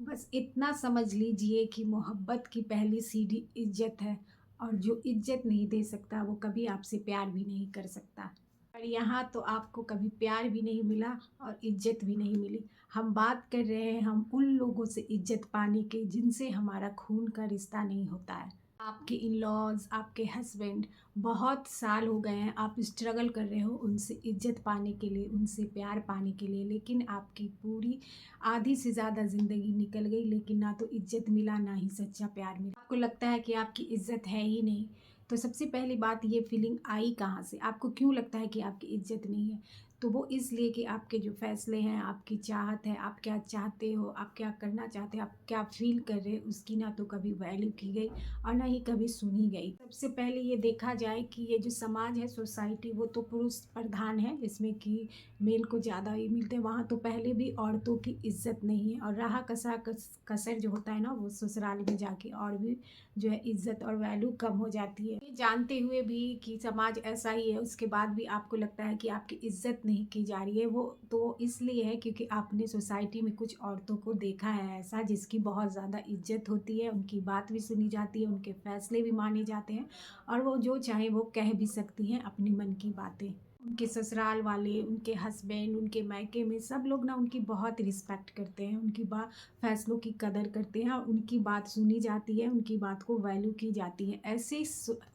बस इतना समझ लीजिए कि मोहब्बत की पहली सीढ़ी इज्जत है। और जो इज्जत नहीं दे सकता वो कभी आपसे प्यार भी नहीं कर सकता। और यहाँ तो आपको कभी प्यार भी नहीं मिला और इज्जत भी नहीं मिली। हम बात कर रहे हैं हम उन लोगों से इज्जत पाने के जिनसे हमारा खून का रिश्ता नहीं होता है। आपके इन लॉज, आपके हस्बैंड, बहुत साल हो गए हैं आप स्ट्रगल कर रहे हो उनसे इज्जत पाने के लिए, उनसे प्यार पाने के लिए, लेकिन आपकी पूरी आधी से ज़्यादा ज़िंदगी निकल गई लेकिन ना तो इज्जत मिला ना ही सच्चा प्यार मिला। आपको लगता है कि आपकी इज्जत है ही नहीं। तो सबसे पहली बात, ये फीलिंग आई कहाँ से? आपको क्यों लगता है कि आपकी इज्जत नहीं है? तो वो इसलिए कि आपके जो फैसले हैं, आपकी चाहत है, आप क्या चाहते हो, आप क्या करना चाहते हैं, आप क्या फील कर रहे हैं, उसकी ना तो कभी वैल्यू की गई और ना ही कभी सुनी गई। सबसे पहले ये देखा जाए कि ये जो समाज है, सोसाइटी, वो तो पुरुष प्रधान है जिसमें कि मेल को ज़्यादा ही मिलते हैं। वहाँ तो पहले भी औरतों की इज्जत नहीं है और रहा कसर जो होता है ना, वो ससुराल में जाके और भी जो है इज्जत और वैल्यू कम हो जाती है। ये जानते हुए भी कि समाज ऐसा ही है, उसके बाद भी आपको लगता है कि आपकी इज्जत नहीं की जा रही है। वो तो इसलिए है क्योंकि आपने सोसाइटी में कुछ औरतों को देखा है ऐसा जिसकी बहुत ज़्यादा इज्जत होती है, उनकी बात भी सुनी जाती है, उनके फैसले भी माने जाते हैं और वो जो चाहे वो कह भी सकती हैं अपने मन की बातें। उनके ससुराल वाले, उनके हस्बैंड, उनके मायके में सब लोग ना उनकी बहुत रिस्पेक्ट करते हैं, उनकी बात, फैसलों की कदर करते हैं और उनकी बात सुनी जाती है, उनकी बात को वैल्यू की जाती है। ऐसी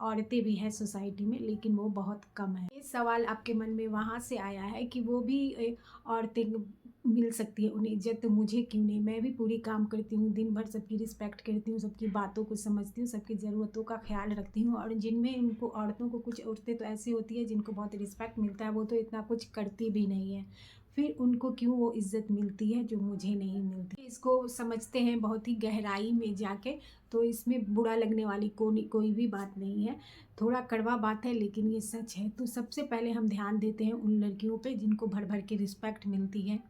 औरतें भी हैं सोसाइटी में लेकिन वो बहुत कम है। ये सवाल आपके मन में वहाँ से आया है कि वो भी औरतें मिल सकती है उन्हें इज्जत, तो मुझे क्यों नहीं? मैं भी पूरी काम करती हूँ, दिन भर सबकी रिस्पेक्ट करती हूँ, सबकी बातों को समझती हूँ, सबकी ज़रूरतों का ख्याल रखती हूँ। और जिनमें उनको औरतों को, कुछ औरतें तो ऐसी होती है जिनको बहुत रिस्पेक्ट मिलता है, वो तो इतना कुछ करती भी नहीं है, फिर उनको क्यों वो इज्जत मिलती है जो मुझे नहीं मिलती? इसको समझते हैं बहुत ही गहराई में जाके, तो इसमें बुरा लगने वाली कोई भी बात नहीं है। थोड़ा कड़वा बात है लेकिन ये सच है। तो सबसे पहले हम ध्यान देते हैं उन लड़कियों पे जिनको भर भर के रिस्पेक्ट मिलती है।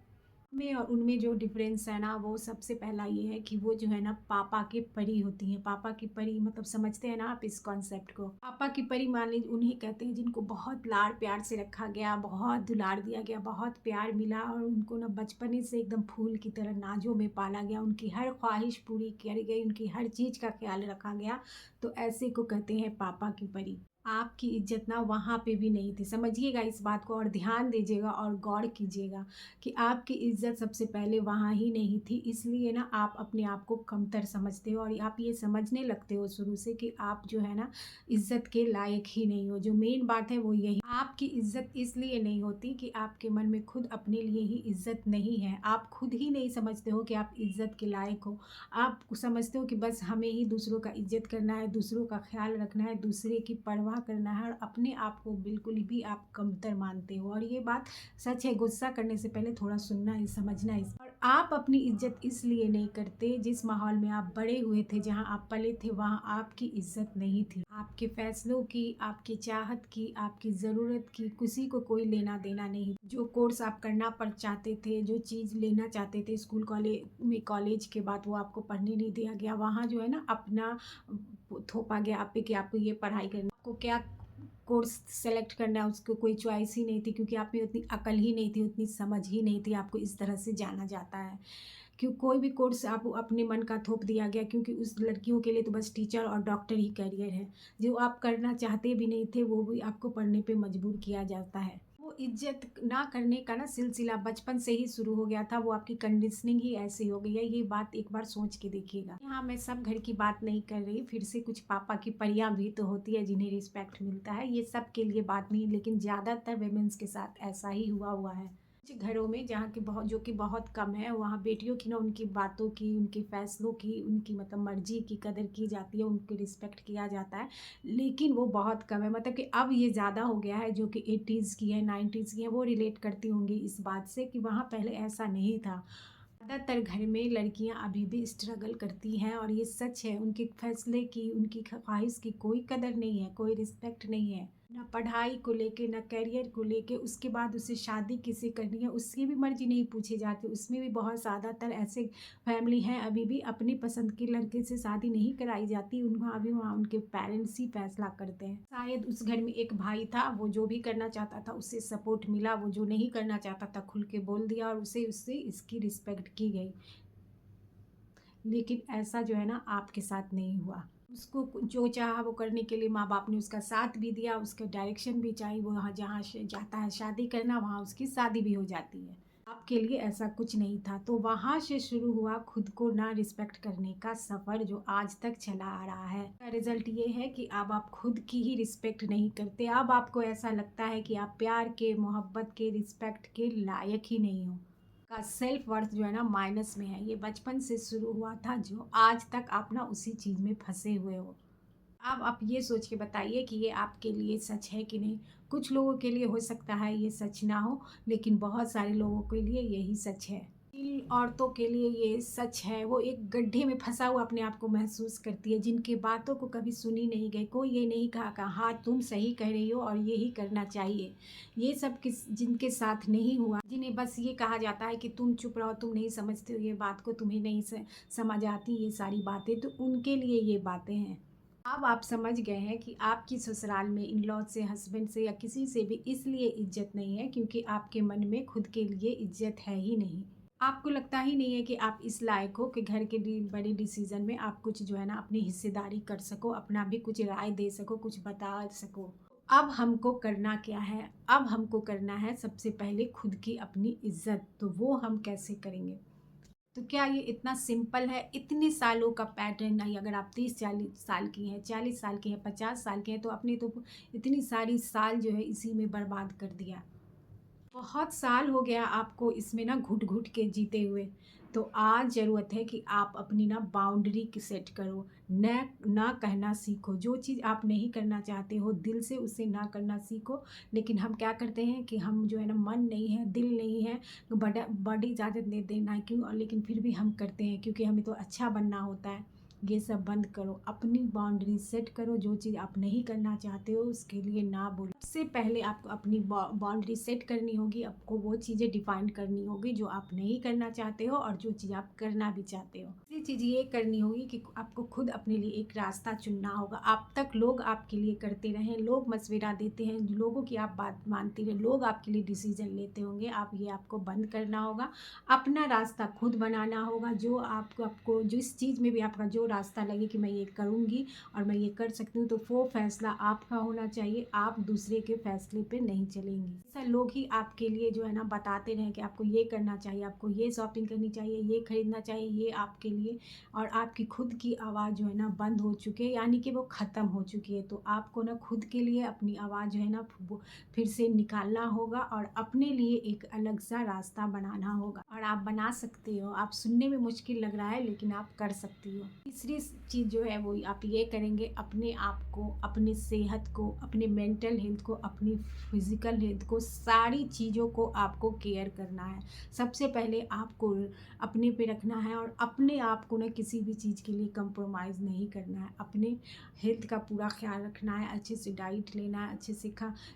में और उनमें जो डिफरेंस है ना, वो सबसे पहला ये है कि वो जो है ना पापा की परी होती हैं। पापा की परी मतलब समझते हैं ना आप इस कॉन्सेप्ट को? पापा की परी मान लीजिए उन्हें कहते हैं जिनको बहुत लाड प्यार से रखा गया, बहुत दुलार दिया गया, बहुत प्यार मिला और उनको ना बचपने से एकदम फूल की तरह नाजों में पाला गया, उनकी हर ख्वाहिश पूरी करी गई, उनकी हर चीज़ का ख्याल रखा गया। तो ऐसे को कहते हैं पापा की परी। आपकी इज्जत ना वहाँ पे भी नहीं थी, समझिएगा इस बात को और ध्यान दीजिएगा और गौर कीजिएगा कि आपकी इज्जत सबसे पहले वहाँ ही नहीं थी। इसलिए ना आप अपने आप को कमतर समझते हो और आप ये समझने लगते हो शुरू से कि आप जो है ना इज्जत के लायक ही नहीं हो। जो मेन बात है वो यही, आपकी इज्जत इसलिए नहीं होती कि आपके मन में खुद अपने लिए ही इज्जत नहीं है। आप खुद ही नहीं समझते हो कि आप इज्जत के लायक हो। आप समझते हो कि बस हमें ही दूसरों का इज्जत करना है, दूसरों का ख्याल रखना है, दूसरे की परवाह करना है और अपने आप को बिल्कुल भी आप कमतर मानते हो। और ये बात सच है, गुस्सा करने से पहले थोड़ा सुनना है, समझना है। और आप अपनी इज्जत इसलिए नहीं करते, जिस माहौल में आप बड़े हुए थे, जहाँ आप पले थे, वहाँ आपकी इज्जत नहीं थी। आपके फैसलों की, आपकी चाहत की, आपकी ज़रूरत की किसी को कोई लेना देना नहीं। जो कोर्स आप करना पर चाहते थे, जो चीज़ लेना चाहते थे स्कूल कॉलेज के बाद, वो आपको पढ़ने नहीं दिया गया। वहाँ जो है ना अपना थोपा गया आप पे कि आपको ये पढ़ाई करनी, आपको क्या कोर्स सेलेक्ट करना है उसको कोई चॉइस ही नहीं थी क्योंकि आप में उतनी अकल ही नहीं थी, उतनी समझ ही नहीं थी। आपको इस तरह से जाना जाता है कि कोई भी कोर्स आप अपने मन का थोप दिया गया, क्योंकि उस लड़कियों के लिए तो बस टीचर और डॉक्टर ही करियर है। जो आप करना चाहते भी नहीं थे वो भी आपको पढ़ने पे मजबूर किया जाता है। वो इज्जत ना करने का ना सिलसिला बचपन से ही शुरू हो गया था, वो आपकी कंडीशनिंग ही ऐसी हो गई है। ये बात एक बार सोच के देखिएगा। यहाँ मैं सब घर की बात नहीं कर रही, फिर से कुछ पापा की परियां भी तो होती है जिन्हें रिस्पेक्ट मिलता है, ये सब के लिए बात नहीं, लेकिन ज़्यादातर वेमेंस के साथ ऐसा ही हुआ है। कुछ घरों में जहाँ की बहुत, जो कि बहुत कम है, वहाँ बेटियों की ना उनकी बातों की, उनके फैसलों की, उनकी मतलब मर्जी की कदर की जाती है, उनकी रिस्पेक्ट किया जाता है। लेकिन वो बहुत कम है, मतलब कि अब ये ज़्यादा हो गया है। जो कि 80s की है, 90s की है, वो रिलेट करती होंगी इस बात से कि वहाँ पहले ऐसा नहीं था। ज़्यादातर घर में लड़कियां अभी भी स्ट्रगल करती हैं और ये सच है। उनके फैसले की, उनकी ख्वाहिश की कोई कदर नहीं है, कोई रिस्पेक्ट नहीं है, ना पढ़ाई को लेके, ना करियर को लेके। उसके बाद उसे शादी किसे करनी है उसकी भी मर्जी नहीं पूछी जाती। उसमें भी बहुत ज़्यादातर ऐसे फैमिली हैं अभी भी अपनी पसंद के लड़के से शादी नहीं कराई जाती, वहाँ भी वहाँ उनके पेरेंट्स ही फैसला करते हैं। शायद उस घर में एक भाई था, वो जो भी करना चाहता था उससे सपोर्ट मिला, वो जो नहीं करना चाहता था खुल के बोल दिया और उसे उससे इसकी रिस्पेक्ट की गई। लेकिन ऐसा जो है ना आपके साथ नहीं हुआ। उसको जो चाहा वो करने के लिए माँ बाप ने उसका साथ भी दिया, उसका डायरेक्शन भी चाहिए, वो वहाँ जहाँ जाता है शादी करना वहाँ उसकी शादी भी हो जाती है। आपके लिए ऐसा कुछ नहीं था। तो वहाँ से शुरू हुआ खुद को ना रिस्पेक्ट करने का सफ़र जो आज तक चला आ रहा है। का रिजल्ट ये है कि अब आप खुद की ही रिस्पेक्ट नहीं करते। अब आपको ऐसा लगता है कि आप प्यार के, मोहब्बत के, रिस्पेक्ट के लायक ही नहीं हो। का सेल्फ वर्थ जो है ना माइनस में है। ये बचपन से शुरू हुआ था जो आज तक आप ना उसी चीज़ में फंसे हुए हो। अब आप ये सोच के बताइए कि ये आपके लिए सच है कि नहीं। कुछ लोगों के लिए हो सकता है ये सच ना हो, लेकिन बहुत सारे लोगों के लिए यही सच है। इन औरतों के लिए ये सच है, वो एक गड्ढे में फंसा हुआ अपने आप को महसूस करती है, जिनकी बातों को कभी सुनी नहीं गई। कोई ये नहीं कहा कि हाँ तुम सही कह रही हो और यही करना चाहिए। ये सब किस जिनके साथ नहीं हुआ, जिन्हें बस ये कहा जाता है कि तुम चुप रहो, तुम नहीं समझते हो ये बात को, तुम्हें नहीं समझ आती ये सारी बातें, तो उनके लिए ये बातें हैं। अब आप समझ गए हैं कि आपकी ससुराल में इन लॉ से, हस्बैंड से या किसी से भी इसलिए इज्जत नहीं है क्योंकि आपके मन में खुद के लिए इज्जत है ही नहीं। आपको लगता ही नहीं है कि आप इस लायक हो कि घर के बड़े डिसीजन में आप कुछ जो है ना अपनी हिस्सेदारी कर सको, अपना भी कुछ राय दे सको, कुछ बता सको। अब हमको करना क्या है? अब हमको करना है सबसे पहले खुद की अपनी इज्जत। तो वो हम कैसे करेंगे? तो क्या ये इतना सिंपल है? इतने सालों का पैटर्न नहीं, अगर आप 30-40 साल की हैं, 40 साल की हैं, 50 साल की हैं, तो आपने तो इतनी सारी साल जो है इसी में बर्बाद कर दिया। बहुत साल हो गया आपको इसमें ना घुट घुट के जीते हुए। तो आज ज़रूरत है कि आप अपनी ना बाउंड्री की सेट करो। न ना कहना सीखो। जो चीज़ आप नहीं करना चाहते हो दिल से उसे ना करना सीखो। लेकिन हम क्या करते हैं कि हम जो है ना मन नहीं है, दिल नहीं है, बड़ी इजाज़त दे देना है क्यों, और लेकिन फिर भी हम करते हैं क्योंकि हमें तो अच्छा बनना होता है। ये सब बंद करो, अपनी बाउंड्री सेट करो। जो चीज़ आप नहीं करना चाहते हो उसके लिए ना बोलो। सबसे पहले आपको अपनी बाउंड्री सेट करनी होगी। आपको वो चीज़ें डिफाइन करनी होगी जो आप नहीं करना चाहते हो और जो चीज़ आप करना भी चाहते हो। तीसरी चीज़ ये करनी होगी कि आपको खुद अपने लिए एक रास्ता चुनना होगा। अब तक लोग आपके लिए करते रहें, लोग मशविरा देते हैं, लोगों की आप बात मानती रहे, लोग आपके लिए डिसीजन लेते होंगे। आपको बंद करना होगा। अपना रास्ता खुद बनाना होगा। जो आपको जिस चीज़ में भी आपका जो रास्ता लगे कि मैं ये करूँगी और मैं ये कर सकती हूँ, तो वो फैसला आपका होना चाहिए। आप दूसरे के फैसले पे नहीं चलेंगी। ऐसा लोग ही आपके लिए जो है ना बताते रहें कि आपको ये करना चाहिए, आपको ये शॉपिंग करनी चाहिए, ये खरीदना चाहिए, ये आपके लिए, और आपकी खुद की आवाज़ जो है ना बंद हो चुकी है, यानी कि वो ख़त्म हो चुकी है। तो आपको ना खुद के लिए अपनी आवाज़ जो है ना फिर से निकालना होगा और अपने लिए एक अलग सा रास्ता बनाना होगा। और आप बना सकते हो। आप सुनने में मुश्किल लग रहा है लेकिन आप कर सकती हो। तीसरी चीज़ जो है वो आप ये करेंगे, अपने आप को, अपनी सेहत को, अपने मेंटल हेल्थ को, अपनी फिजिकल हेल्थ को, सारी चीज़ों को आपको केयर करना है। सबसे पहले आपको अपने पे रखना है और अपने आप को ना किसी भी चीज़ के लिए कंप्रोमाइज़ नहीं करना है। अपने हेल्थ का पूरा ख्याल रखना है, अच्छे से डाइट लेना है, अच्छे से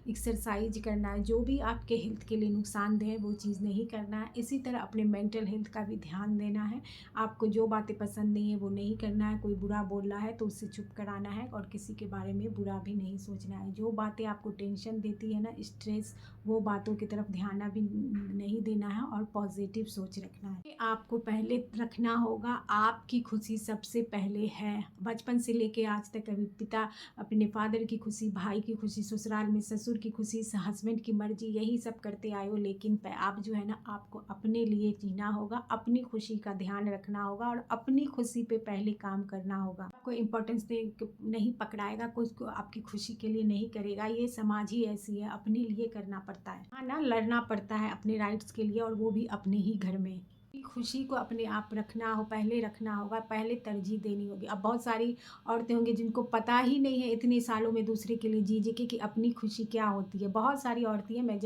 एक्सरसाइज करना है। जो भी आपके हेल्थ के लिए नुकसानदेह है वो चीज़ नहीं करना है। इसी तरह अपने मेंटल हेल्थ का भी ध्यान देना है। आपको जो बातें पसंद नहीं है वो नहीं करना है। कोई बुरा बोल रहा है तो उससे चुप कराना है और किसी के बारे में बुरा भी नहीं सोचना है। जो बातें आपको टेंशन देती है ना, स्ट्रेस, वो बातों की तरफ ध्यान भी नहीं देना है और पॉजिटिव सोच रखना है। आपको पहले रखना होगा आपकी खुशी सबसे पहले है। बचपन से लेके आज तक कभी पिता अपने फादर की खुशी, भाई की खुशी, ससुराल में ससुर की खुशी, हस्बैंड की मर्जी, यही सब करते आए हो। लेकिन आप जो है ना आपको अपने लिए जीना होगा, अपनी खुशी का ध्यान रखना होगा और अपनी खुशी पे पहले काम करना होगा। आपको इम्पोर्टेंस नहीं पकड़ाएगा, कुछ को आपकी खुशी के लिए नहीं करेगा। ये समाज ही ऐसी है, अपने लिए करना पड़ता है। हाँ ना, लड़ना पड़ता है अपने राइट्स के लिए और वो भी अपने ही घर में। खुशी को अपने आप रखना हो, पहले रखना होगा, पहले तरजीह देनी होगी। अब बहुत सारी औरतें होंगी जिनको पता ही नहीं है इतने सालों में दूसरे के लिए जी के कि अपनी खुशी क्या होती है। बहुत सारी औरतें हैं, मैं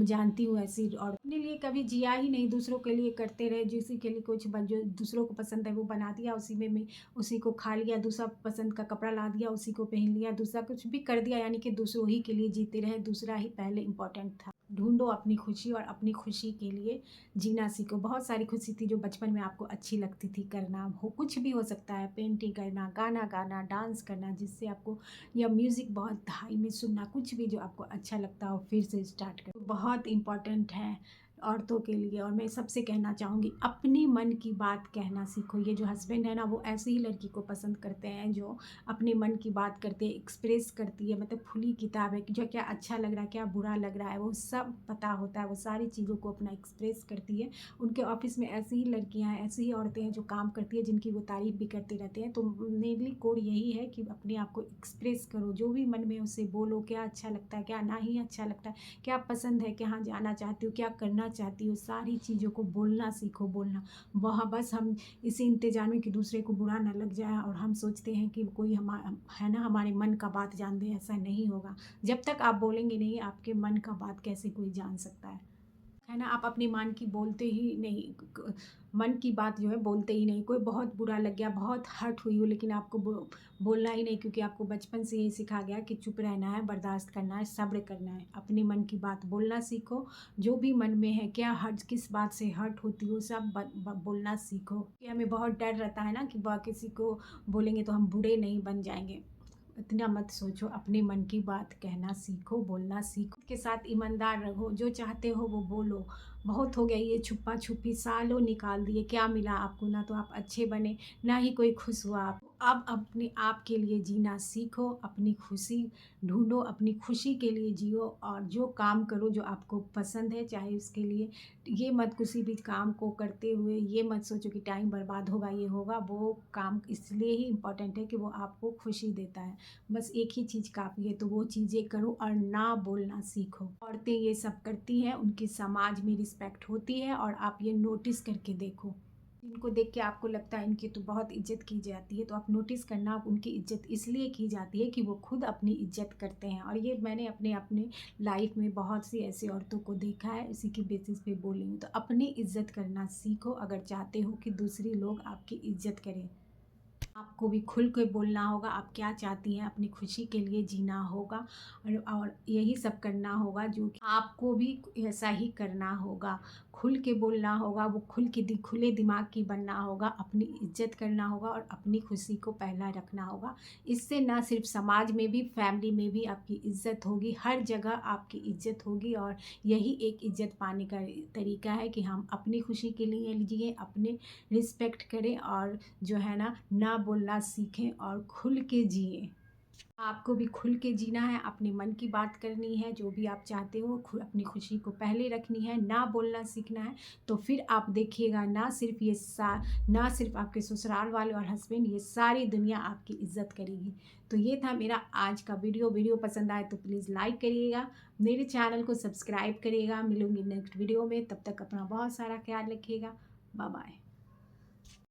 जानती हूँ ऐसी, और अपने लिए कभी जिया ही नहीं, दूसरों के लिए करते रहे। जिसी के लिए कुछ जो दूसरों को पसंद है वो बना दिया, उसी में उसी को खा लिया, दूसरा पसंद का कपड़ा ला दिया उसी को पहन लिया, दूसरा कुछ भी कर दिया, यानी कि दूसरों ही के लिए जीते रहे। दूसरा ही पहले इम्पोर्टेंट था। ढूंढो अपनी खुशी और अपनी खुशी के लिए जीना सीखो। बहुत सारी खुशी थी जो बचपन में आपको अच्छी लगती थी करना, हो कुछ भी हो सकता है, पेंटिंग करना, गाना गाना, डांस करना, जिससे आपको, या म्यूज़िक बहुत हाई में सुनना, कुछ भी जो आपको अच्छा लगता हो फिर से स्टार्ट करो। बहुत इम्पॉर्टेंट है। औरतों के लिए, और मैं सबसे कहना चाहूँगी, अपनी मन की बात कहना सीखो। ये जो हस्बैंड है ना, वो ऐसी ही लड़की को पसंद करते हैं जो अपने मन की बात करते हैं, एक्सप्रेस करती है, मतलब खुली किताब है कि जो क्या अच्छा लग रहा है, क्या बुरा लग रहा है, वो सब पता होता है, वो सारी चीज़ों को अपना एक्सप्रेस करती है। उनके ऑफिस में ऐसी ही लड़कियां हैं, ऐसी ही औरतें हैं जो काम करती है, जिनकी वो तारीफ़ भी करते रहते हैं। तो मेनली कोड यही है कि अपने आप को एक्सप्रेस करो, जो भी मन में उससे बोलो, क्या अच्छा लगता है, क्या ना ही अच्छा लगता है, क्या पसंद है, कहाँ जाना चाहती हो, क्या करना चाहती हो, सारी चीज़ों को बोलना सीखो। बोलना वहाँ बस हम इसी इंतजार में कि दूसरे को बुरा ना लग जाए, और हम सोचते हैं कि कोई हमारा है ना, हमारे मन का बात जान दे। ऐसा नहीं होगा। जब तक आप बोलेंगे नहीं, आपके मन का बात कैसे कोई जान सकता है ना। आप अपनी मन की बोलते ही नहीं, मन की बात जो है बोलते ही नहीं। कोई बहुत बुरा लग गया, बहुत हर्ट हुई हो, लेकिन आपको बोलना ही नहीं, क्योंकि आपको बचपन से यही सिखा गया कि चुप रहना है, बर्दाश्त करना है, सब्र करना है। अपने मन की बात बोलना सीखो। जो भी मन में है, क्या हर्ट, किस बात से हर्ट होती हो, सब बोलना सीखो। कि हमें बहुत डर रहता है ना कि किसी को बोलेंगे तो हम बुरे नहीं बन जाएंगे। इतना मत सोचो, अपने मन की बात कहना सीखो, बोलना सीखो। के साथ ईमानदार रहो, जो चाहते हो वो बोलो। बहुत हो गया ये छुपा छुपी, सालों निकाल दिए, क्या मिला आपको? ना तो आप अच्छे बने, ना ही कोई खुश हुआ आप। अब अपने आप के लिए जीना सीखो, अपनी खुशी ढूंढो, अपनी खुशी के लिए जियो, और जो काम करो जो आपको पसंद है, चाहे उसके लिए ये मत, किसी भी काम को करते हुए ये मत सोचो कि टाइम बर्बाद होगा, ये होगा। वो काम इसलिए ही इम्पोर्टेंट है कि वो आपको खुशी देता है। बस एक ही चीज़ काफ़ी है, तो वो चीज़ें करो और ना बोलना सीखो। औरतें ये सब करती हैं, उनकी समाज में रिस्पेक्ट होती है, और आप ये नोटिस करके देखो। इनको देख के आपको लगता है इनकी तो बहुत इज्जत की जाती है, तो आप नोटिस करना, आप उनकी इज्जत इसलिए की जाती है कि वो खुद अपनी इज्जत करते हैं। और ये मैंने अपने अपने लाइफ में बहुत सी ऐसी औरतों को देखा है, इसी की बेसिस पे बोली हूँ। तो अपनी इज्जत करना सीखो, अगर चाहते हो कि दूसरी लोग आपकी इज्जत करें। आपको भी खुल के बोलना होगा, आप क्या चाहती हैं, अपनी खुशी के लिए जीना होगा, और यही सब करना होगा जो कि आपको भी ऐसा ही करना होगा। खुल के बोलना होगा, वो खुले दिमाग की बनना होगा, अपनी इज्जत करना होगा, और अपनी खुशी को पहला रखना होगा। इससे ना सिर्फ समाज में भी, फैमिली में भी आपकी इज्जत होगी, हर जगह आपकी इज्जत होगी। और यही एक इज्जत पाने का तरीका है कि हम अपनी खुशी के लिए जिए, अपने रिस्पेक्ट करें, और जो है ना बोलना सीखें और खुल के जिए। आपको भी खुल के जीना है, अपने मन की बात करनी है, जो भी आप चाहते हो, अपनी खुशी को पहले रखनी है, ना बोलना सीखना है। तो फिर आप देखिएगा, ना सिर्फ आपके ससुराल वाले और हस्बैंड, ये सारी दुनिया आपकी इज्जत करेगी। तो ये था मेरा आज का वीडियो पसंद आए तो प्लीज़ लाइक करिएगा, मेरे चैनल को सब्सक्राइब करिएगा। मिलूंगी नेक्स्ट वीडियो में, तब तक अपना बहुत सारा ख्याल रखिएगा। Bye bye.